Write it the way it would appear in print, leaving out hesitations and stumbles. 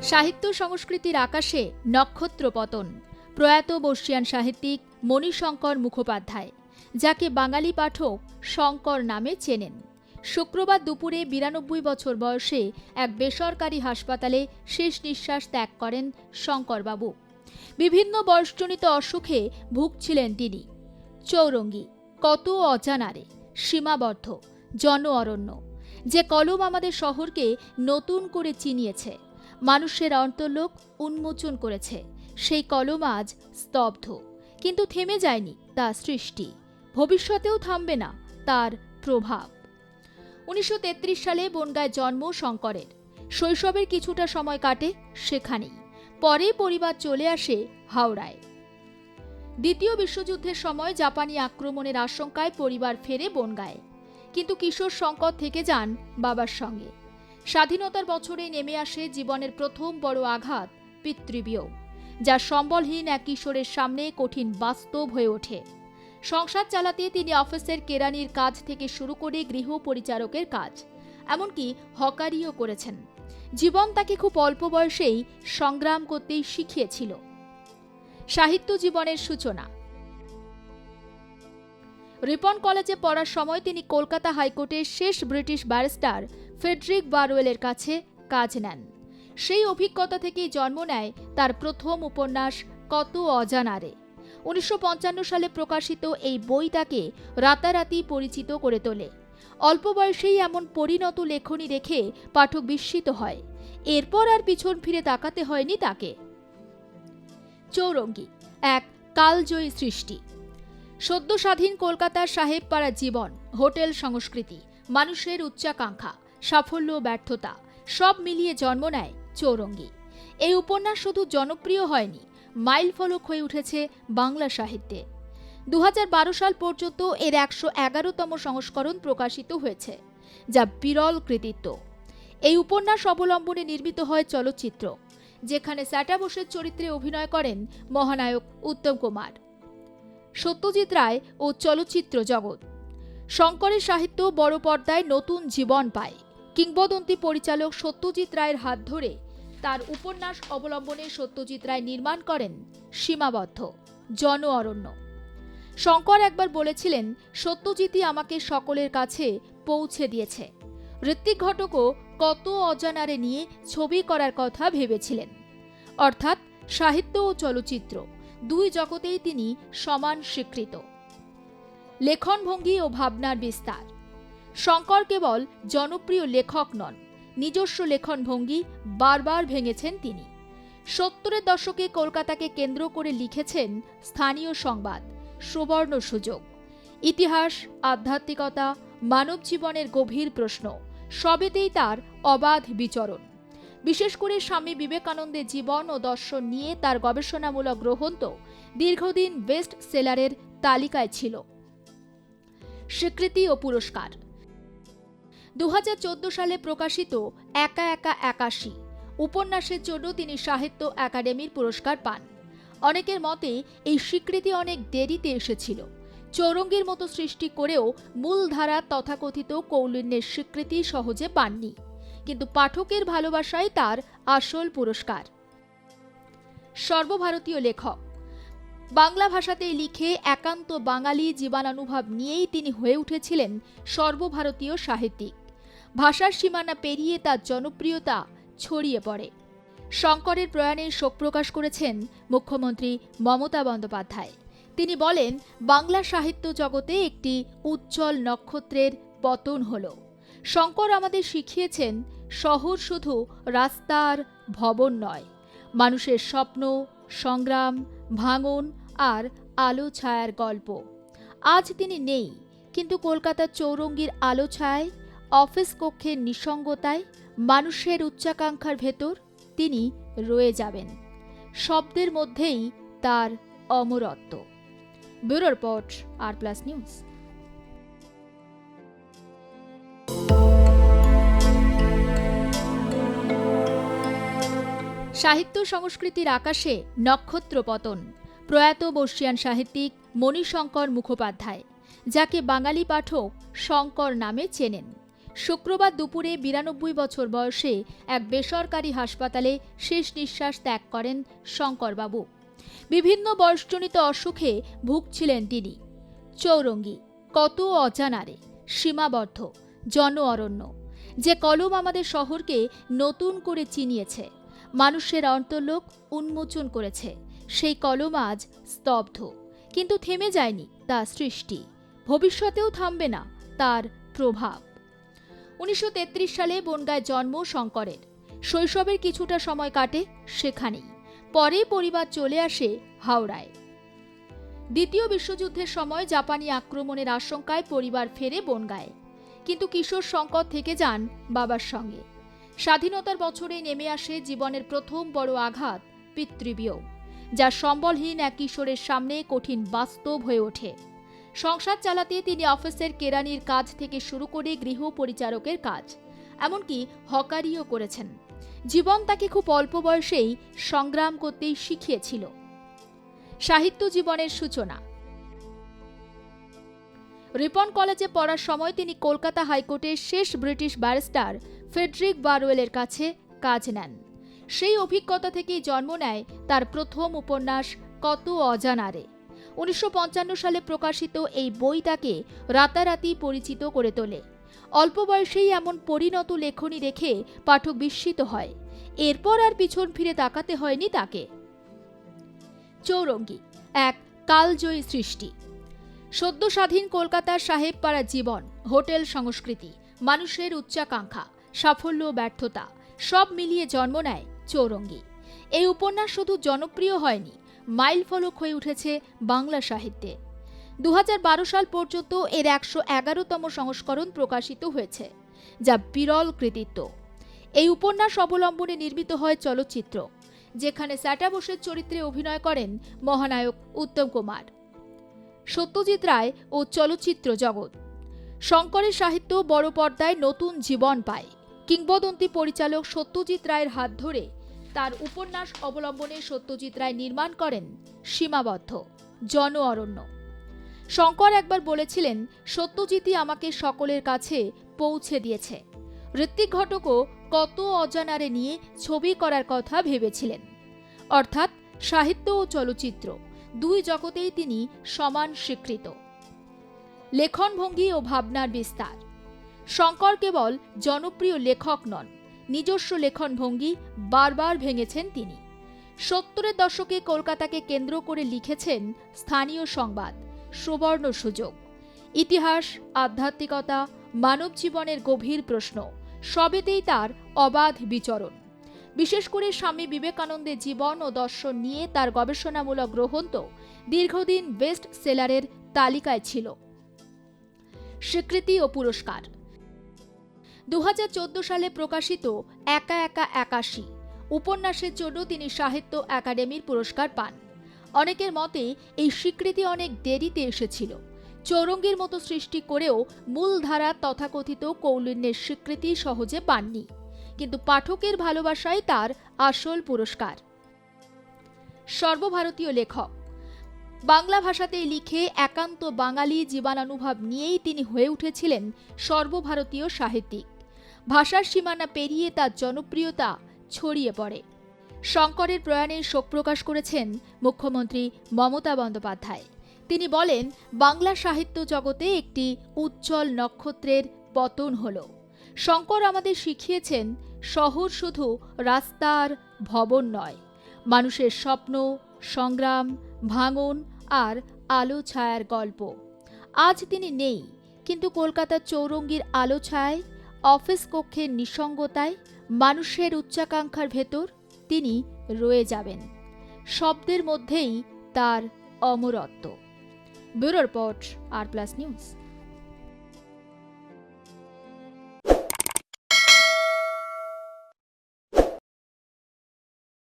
সাহিত্য সংস্কৃতির আকাশে নক্ষত্র পতন। প্রয়াত বর্ষিয়ান সাহিত্যিক মণিশঙ্কর মুখোপাধ্যায়, যাকে বাঙালি পাঠক শঙ্কর নামে চেনেন, শুক্রবার দুপুরে ৯২ বছর বয়সে এক বেসরকারি হাসপাতালে শেষ নিঃশ্বাস ত্যাগ করেন শঙ্করবাবু। বিভিন্ন বয়সজনিত অসুখে ভুগছিলেন তিনি। চৌরঙ্গী, কত অজানারে, সীমাবদ্ধ, জন অরণ্য, যে কলম আমাদের শহরকে নতুন করে চিনিয়েছে, মানুষের অন্তর্লোক উন্মোচন করেছে, সেই কলম আজ স্তব্ধ। কিন্তু থেমে যায়নি তার সৃষ্টি, ভবিষ্যতেও থামবে না তার প্রভাব। ১৯৩৩ সালে বনগাঁয় জন্ম শঙ্করের। শৈশবের কিছুটা সময় কাটে সেখানেই, পরে পরিবার চলে আসে হাওড়ায়। দ্বিতীয় বিশ্বযুদ্ধের সময় জাপানি আক্রমণের আশঙ্কায় পরিবার ফেরে বনগাঁয়ে, কিন্তু কিশোর শঙ্কর থেকে যান বাবার সঙ্গে। স্বাধীনতার বছরে নেমে আসে জীবনের প্রথম বড় আঘাত, পিতৃবিয়োগ, যা সম্বলহীন এক কিশোরের সামনে কঠিন বাস্তব হয়ে ওঠে। সংসার চালাতে তিনি অফিসের কেরানির কাজ থেকে শুরু করে গৃহ পরিচারকের কাজ, এমনকি হকারিও করেছেন। জীবন তাকে খুব অল্প বয়সেই সংগ্রাম করতেই শিখিয়েছিল। সাহিত্য জীবনের সূচনা। রিপন কলেজে পড়ার সময় তিনি কলকাতা হাইকোর্টের শেষ ব্রিটিশ ব্যারিস্টার ফ্রেডরিক বারওয়েলের কাছে কাজ নেন। সেই অভিজ্ঞতা থেকেই জন্ম নেয় তার প্রথম উপন্যাস কত অজানারে। ১৯৫৫ সালে প্রকাশিত এই বই তাকে রাতারাতি পরিচিত করে তোলে। অল্প বয়সেই এমন পরিণত লেখনী দেখে পাঠক বিস্মিত হয়। এরপর আর পিছন ফিরে তাকাতে হয়নি তাকে। চৌরঙ্গী, এক কালজয়ী সৃষ্টি। সদ্য স্বাধীন কলকাতার সাহেবপাড়া জীবন, হোটেল সংস্কৃতি, মানুষের উচ্চাকাঙ্ক্ষা, সাফল্য ব্যর্থতা সব মিলিয়ে জন্ম নেয় চৌরঙ্গী। এই উপন্যাস শুধু জনপ্রিয় হয়নি, মাইলফলক হয়ে উঠেছে বাংলা সাহিত্যে। ২০১২ সাল পর্যন্ত এর ১১১তম সংস্করণ প্রকাশিত হয়েছে, যা বিরল কৃতিত্ব। এই উপন্যাস অবলম্বনে নির্মিত হয় চলচ্চিত্র, যেখানে স্যাটা বোসের চরিত্রে অভিনয় করেন মহানায়ক উত্তম কুমার। সত্যজিৎ রায় ও চলচ্চিত্র জগৎ। শঙ্করের সাহিত্য বড় পর্দায় নতুন জীবন পায়। কিংবদন্তি পরিচালক সত্যজিৎ রায়ের হাত ধরে তার উপন্যাস অবলম্বনে সত্যজিৎ রায় নির্মাণ করেন সীমাবদ্ধ, জন অরণ্য। শঙ্কর একবার বলেছিলেন, সত্যজিৎই আমাকে সকলের কাছে পৌঁছে দিয়েছে। ঋত্বিক ঘটকও কত অজানারে নিয়ে ছবি করার কথা ভেবেছিলেন। অর্থাৎ সাহিত্য ও চলচ্চিত্র দুই জগতেই তিনি সমান স্বীকৃত। লেখনভঙ্গি ও ভাবনার বিস্তার। শঙ্কর কেবল জনপ্রিয় লেখক নন, নিজস্ব লেখনভঙ্গি বারবার ভেঙেছেন তিনি। ৭০-এর দশকে কলকাতাকে কেন্দ্র করে লিখেছেন স্থানীয় সংবাদ, সুবর্ণ সুযোগ। ইতিহাস, আধ্যাত্মিকতা, মানব জীবনের গভীর প্রশ্ন সবেতেই তার অবাধ বিচরণ। বিশেষ করে স্বামী বিবেকানন্দের জীবন ও দর্শন নিয়ে তার গবেষণামূলক গ্রন্থ দীর্ঘদিন বেস্ট সেলারের তালিকায় ছিল। স্বীকৃতি ও পুরস্কার। ২০১৪ সালে প্রকাশিত একা একা ৮১ উপন্যাসের জন্য তিনি সাহিত্য একাডেমির পুরস্কার পান। অনেকের মতে এই স্বীকৃতি অনেক দেরিতে এসেছিল। চৌরঙ্গীর মতো সৃষ্টি করেও মূলধারার তথাকথিত কৌলিন্যের স্বীকৃতি সহজে পাননি, কিন্তু পাঠকের ভালোবাসাই তার আসল পুরস্কার। সর্বভারতীয় লেখক। বাংলা ভাষাতেই লিখে একান্ত বাঙালি জীবনানুভব নিয়েই তিনি হয়ে উঠেছিলেন সর্বভারতীয় সাহিত্যিক। ভাষার সীমানা পেরিয়ে তার জনপ্রিয়তা ছড়িয়ে পড়ে। শঙ্করের প্রয়াণে শোক প্রকাশ করেছেন মুখ্যমন্ত্রী মমতা বন্দ্যোপাধ্যায়। তিনি বলেন, বাংলা সাহিত্য জগতে একটি উজ্জ্বল নক্ষত্রের পতন হল। শঙ্কর আমাদের শিখিয়েছেন, শহর শুধু রাস্তার ভবন নয়, মানুষের স্বপ্ন, সংগ্রাম, ভাঙন আর আলো ছায়ার গল্প। আজ তিনি নেই, কিন্তু কলকাতার চৌরঙ্গীর আলো ছায়, অফিস কক্ষের নিঃসঙ্গতায়, মানুষের উচ্চাকাঙ্ক্ষার ভেতর তিনি রয়ে যাবেন। শব্দের মধ্যেই তার অমরত্ব। ব্যুরো রিপোর্ট, আর+ নিউজ। সাহিত্য সংস্কৃতির আকাশে নক্ষত্র পতন। প্রয়াত বর্ষিয়ান সাহিত্যিক মণিশঙ্কর মুখোপাধ্যায়, যাকে বাঙালি পাঠক শঙ্কর নামে চেনেন, শুক্রবার দুপুরে 92 বছর বয়সে এক বেসরকারি হাসপাতালে শেষ নিঃশ্বাস ত্যাগ করেন শঙ্করবাবু। বিভিন্ন বয়সজনিত অসুখে ভুগছিলেন তিনি। চৌরঙ্গী কত অজানারে, সীমাবদ্ধ, জন অরণ্য, যে কলম আমাদের শহরকে নতুন করে চিনিয়েছে, মানুষের অন্তর্লোক উন্মোচন করেছে, সেই কলম আজ স্তব্ধ। কিন্তু থেমে যায়নি তার সৃষ্টি, ভবিষ্যতেও থামবে না তার প্রভাব। 1933 সালে বনগাঁয় জন্ম শঙ্করের। শৈশবের কিছুটা সময় কাটে সেখানেই, পরে পরিবার চলে আসে হাওড়ায়। দ্বিতীয় বিশ্বযুদ্ধের সময় জাপানি আক্রমণের আশঙ্কায় পরিবার ফেরে বনগাঁয়ে, কিন্তু কিশোর শঙ্কর থেকে যান বাবার সঙ্গে। স্বাধীনতার বছরে নেমে আসে জীবনের প্রথম বড় আঘাত, পিতৃবিয়োগ, যা সম্বলহীন এক কিশোরের সামনে কঠিন বাস্তব হয়ে ওঠে। সংসার চালাতে তিনি অফিসের কেরানির কাজ থেকে শুরু করে গৃহ পরিচারকের কাজ, এমনকি হকারিও করেছেন। জীবন তাকে খুব অল্প বয়সেই সংগ্রাম করতেই শিখিয়েছিল। সাহিত্য জীবনের সূচনা। রিপন কলেজে পড়ার সময় তিনি কলকাতা হাইকোর্টের শেষ ব্রিটিশ ব্যারিস্টার ফ্রেডরিক বারওয়েলের কাছে কাজ নেন। সেই অভিজ্ঞতা থেকেই জন্ম নেয় তার প্রথম উপন্যাস কত অজানারে। 1955 সালে প্রকাশিত এই বই তাকে রাতারাতি পরিচিত করে তোলে। অল্প বয়সেই এমন পরিণত লেখনী দেখে পাঠক বিস্মিত হয়। এরপর আর পিছন ফিরে তাকাতে হয়নি তাকে। চৌরঙ্গী এক কালজয়ী সৃষ্টি। সদ্য স্বাধীন কলকাতার সাহেবপাড়া জীবন, হোটেল সংস্কৃতি, মানুষের উচ্চাকাঙ্ক্ষা, সাফল্য ব্যর্থতা সব মিলিয়ে জন্ম নেয় চৌরঙ্গী। এই উপন্যাস শুধু জনপ্রিয় হয়নি, মাইল ফলক হয়ে উঠেছে বাংলা সাহিত্যে। 2012 সাল পর্যন্ত এর 111তম সংস্করণ প্রকাশিত হয়েছে, যা বিরল কৃতিত্ব। এই উপন্যাস অবলম্বনে নির্মিত হয় চলচ্চিত্র, যেখানে স্যাটা বোসের চরিত্রে অভিনয় করেন মহানায়ক উত্তম কুমার। সত্যজিৎ রায় ও চলচ্চিত্র জগৎ। শঙ্করের সাহিত্য বড় পর্দায় নতুন জীবন পায়। কিংবদন্তি পরিচালক সত্যজিৎ রায়ের হাত ধরে তার উপন্যাস অবলম্বনে সত্যজিৎ রায় নির্মাণ করেন সীমাবদ্ধ, জন অরণ্য। শঙ্কর একবার বলেছিলেন, সত্যজিৎই আমাকে সকলের কাছে পৌঁছে দিয়েছে। ঋত্বিক ঘটকও কত অজানারে নিয়ে ছবি করার কথা ভেবেছিলেন। অর্থাৎ সাহিত্য ও চলচ্চিত্র দুই জগতেই তিনি সমান স্বীকৃত। লেখনভঙ্গি ও ভাবনার বিস্তার। শঙ্কর কেবল জনপ্রিয় লেখক নন, নিজস্ব লেখনভঙ্গি বারবার ভেঙেছেন তিনি। 70-এর দশকে কলকাতাকে কেন্দ্র করে লিখেছেন স্থানীয় সংবাদ, সুবর্ণ সুযোগ। ইতিহাস, আধ্যাত্মিকতা, মানব জীবনের গভীর প্রশ্ন সবেতেই তার অবাধ বিচরণ। বিশেষ করে স্বামী বিবেকানন্দের জীবন ও দর্শন নিয়ে তার গবেষণামূলক গ্রন্থ দীর্ঘদিন বেস্ট সেলারের তালিকায় ছিল। স্বীকৃতি ও পুরস্কার। 2014 সালে প্রকাশিত একা একা 81 উপন্যাসের জন্য তিনি সাহিত্য একাডেমির পুরস্কার পান। অনেকের মতে এই স্বীকৃতি অনেক দেরিতে এসেছিল। চৌরঙ্গীর মতো সৃষ্টি করেও মূলধারা তথাকথিত কৌলিন্যের স্বীকৃতি সহজে পাননি, কিন্তু পাঠকের ভালোবাসাই তার আসল পুরস্কার। সর্বভারতীয় লেখক। বাংলা ভাষাতেই লিখে একান্ত বাঙালি জীবনানুভব নিয়েই তিনি হয়ে উঠেছিলেন সর্বভারতীয় সাহিত্যিক। ভাষার সীমানা পেরিয়ে তার জনপ্রিয়তা ছড়িয়ে পড়ে। শঙ্করের প্রয়াণে শোক প্রকাশ করেছেন মুখ্যমন্ত্রী মমতা বন্দ্যোপাধ্যায়। তিনি বলেন, বাংলা সাহিত্য জগতে একটি উজ্জ্বল নক্ষত্রের পতন হল। শঙ্কর আমাদের শিখিয়েছেন, শহর শুধু রাস্তার ভবন নয়, মানুষের স্বপ্ন, সংগ্রাম, ভাঙন আর আলো ছায়ার গল্প। আজ তিনি নেই, কিন্তু কলকাতার চৌরঙ্গীর আলো ছায়, অফিস কক্ষের নিঃসঙ্গতায়, মানুষের উচ্চাকাঙ্ক্ষার ভেতর তিনি রয়ে যাবেন। শব্দের মধ্যেই তার অমরত্ব। ব্যুরো রিপোর্ট, আর প্লাস নিউজ।